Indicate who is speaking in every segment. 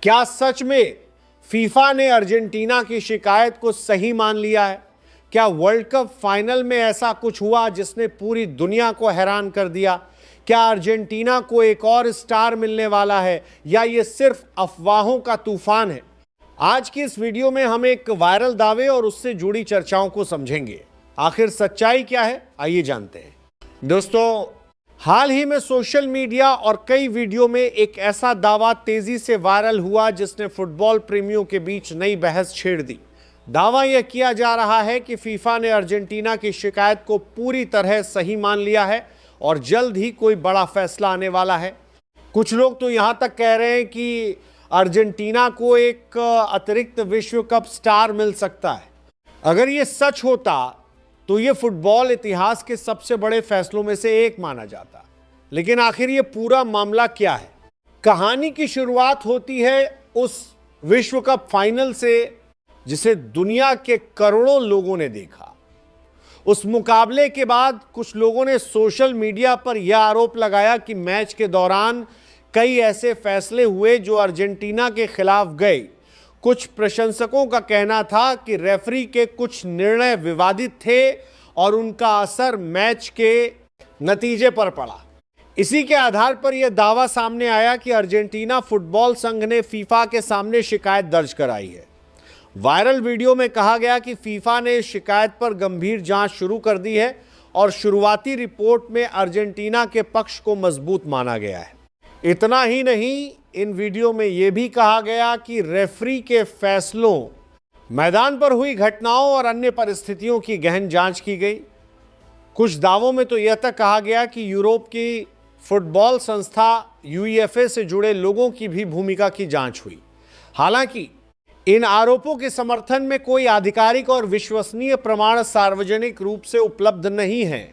Speaker 1: क्या सच में फीफा ने अर्जेंटीना की शिकायत को सही मान लिया है? क्या वर्ल्ड कप फाइनल में ऐसा कुछ हुआ जिसने पूरी दुनिया को हैरान कर दिया? क्या अर्जेंटीना को एक और स्टार मिलने वाला है या ये सिर्फ अफवाहों का तूफान है? आज की इस वीडियो में हम एक वायरल दावे और उससे जुड़ी चर्चाओं को समझेंगे। आखिर सच्चाई क्या है, आइए जानते हैं। दोस्तों, हाल ही में सोशल मीडिया और कई वीडियो में एक ऐसा दावा तेजी से वायरल हुआ जिसने फुटबॉल प्रेमियों के बीच नई बहस छेड़ दी। दावा यह किया जा रहा है कि फीफा ने अर्जेंटीना की शिकायत को पूरी तरह सही मान लिया है और जल्द ही कोई बड़ा फैसला आने वाला है। कुछ लोग तो यहां तक कह रहे हैं कि अर्जेंटीना को एक अतिरिक्त विश्व कप स्टार मिल सकता है। अगर यह सच होता तो ये फुटबॉल इतिहास के सबसे बड़े फैसलों में से एक माना जाता। लेकिन आखिर ये पूरा मामला क्या है? कहानी की शुरुआत होती है उस विश्व कप फाइनल से जिसे दुनिया के करोड़ों लोगों ने देखा। उस मुकाबले के बाद कुछ लोगों ने सोशल मीडिया पर यह आरोप लगाया कि मैच के दौरान कई ऐसे फैसले हुए जो अर्जेंटीना के खिलाफ गए। कुछ प्रशंसकों का कहना था कि रेफरी के कुछ निर्णय विवादित थे और उनका असर मैच के नतीजे पर पड़ा। इसी के आधार पर यह दावा सामने आया कि अर्जेंटीना फुटबॉल संघ ने फीफा के सामने शिकायत दर्ज कराई है। वायरल वीडियो में कहा गया कि फीफा ने शिकायत पर गंभीर जांच शुरू कर दी है और शुरुआती रिपोर्ट में अर्जेंटीना के पक्ष को मजबूत माना गया है। इतना ही नहीं, इन वीडियो में यह भी कहा गया कि रेफरी के फैसलों, मैदान पर हुई घटनाओं और अन्य परिस्थितियों की गहन जांच की गई। कुछ दावों में तो यह तक कहा गया कि यूरोप की फुटबॉल संस्था यूईएफए से जुड़े लोगों की भी भूमिका की जांच हुई। हालांकि इन आरोपों के समर्थन में कोई आधिकारिक और विश्वसनीय प्रमाण सार्वजनिक रूप से उपलब्ध नहीं है।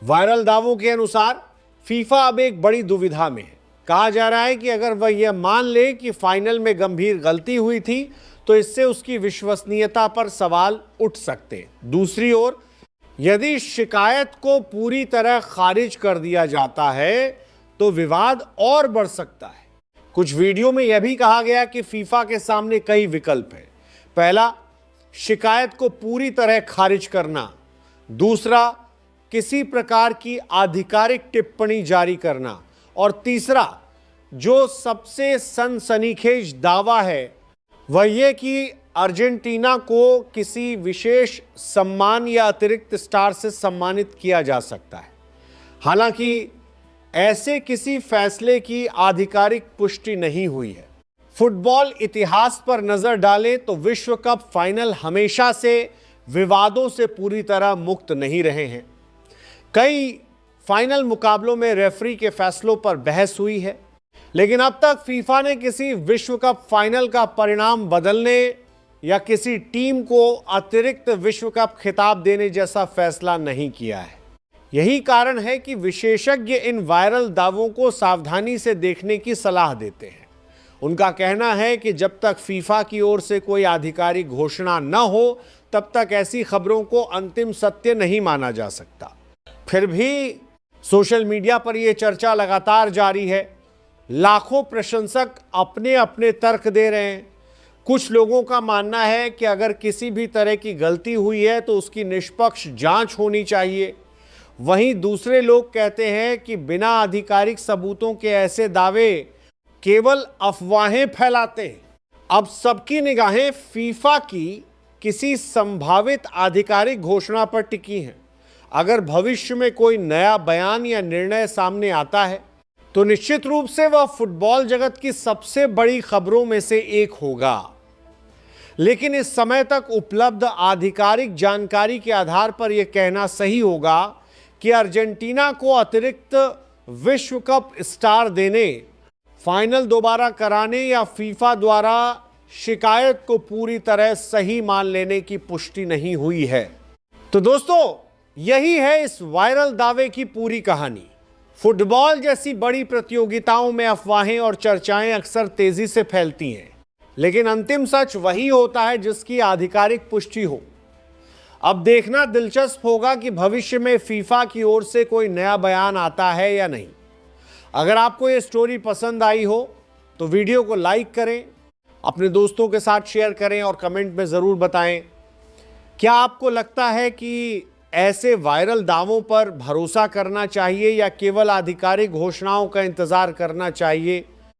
Speaker 1: वायरल दावों के अनुसार फीफा अब एक बड़ी दुविधा में है। कहा जा रहा है कि अगर वह यह मान ले कि फाइनल में गंभीर गलती हुई थी तो इससे उसकी विश्वसनीयता पर सवाल उठ सकते हैं। दूसरी ओर, यदि शिकायत को पूरी तरह खारिज कर दिया जाता है तो विवाद और बढ़ सकता है। कुछ वीडियो में यह भी कहा गया कि फीफा के सामने कई विकल्प हैं। पहला, शिकायत को पूरी तरह खारिज करना। दूसरा, किसी प्रकार की आधिकारिक टिप्पणी जारी करना। और तीसरा, जो सबसे सनसनीखेज दावा है वह यह कि अर्जेंटीना को किसी विशेष सम्मान या अतिरिक्त स्टार से सम्मानित किया जा सकता है। हालांकि ऐसे किसी फैसले की आधिकारिक पुष्टि नहीं हुई है। फुटबॉल इतिहास पर नजर डालें तो विश्व कप फाइनल हमेशा से विवादों से पूरी तरह मुक्त नहीं रहे हैं। कई फाइनल मुकाबलों में रेफरी के फैसलों पर बहस हुई है, लेकिन अब तक फीफा ने किसी विश्व कप फाइनल का परिणाम बदलने या किसी टीम को अतिरिक्त विश्व कप खिताब देने जैसा फैसला नहीं किया है। यही कारण है कि विशेषज्ञ इन वायरल दावों को सावधानी से देखने की सलाह देते हैं। उनका कहना है कि जब तक फीफा की ओर से कोई आधिकारिक घोषणा न हो तब तक ऐसी खबरों को अंतिम सत्य नहीं माना जा सकता। फिर भी सोशल मीडिया पर यह चर्चा लगातार जारी है। लाखों प्रशंसक अपने अपने तर्क दे रहे हैं। कुछ लोगों का मानना है कि अगर किसी भी तरह की गलती हुई है तो उसकी निष्पक्ष जांच होनी चाहिए। वहीं दूसरे लोग कहते हैं कि बिना आधिकारिक सबूतों के ऐसे दावे केवल अफवाहें फैलाते हैं। अब सबकी निगाहें फीफा की किसी संभावित आधिकारिक घोषणा पर टिकी हैं। अगर भविष्य में कोई नया बयान या निर्णय सामने आता है तो निश्चित रूप से वह फुटबॉल जगत की सबसे बड़ी खबरों में से एक होगा। लेकिन इस समय तक उपलब्ध आधिकारिक जानकारी के आधार पर यह कहना सही होगा कि अर्जेंटीना को अतिरिक्त विश्व कप स्टार देने, फाइनल दोबारा कराने या फीफा द्वारा शिकायत को पूरी तरह सही मान लेने की पुष्टि नहीं हुई है। तो दोस्तों, यही है इस वायरल दावे की पूरी कहानी। फुटबॉल जैसी बड़ी प्रतियोगिताओं में अफवाहें और चर्चाएं अक्सर तेजी से फैलती हैं, लेकिन अंतिम सच वही होता है जिसकी आधिकारिक पुष्टि हो। अब देखना दिलचस्प होगा कि भविष्य में फीफा की ओर से कोई नया बयान आता है या नहीं। अगर आपको ये स्टोरी पसंद आई हो तो वीडियो को लाइक करें, अपने दोस्तों के साथ शेयर करें और कमेंट में ज़रूर बताएं। क्या आपको लगता है कि ऐसे वायरल दावों पर भरोसा करना चाहिए या केवल आधिकारिक घोषणाओं का इंतज़ार करना चाहिए?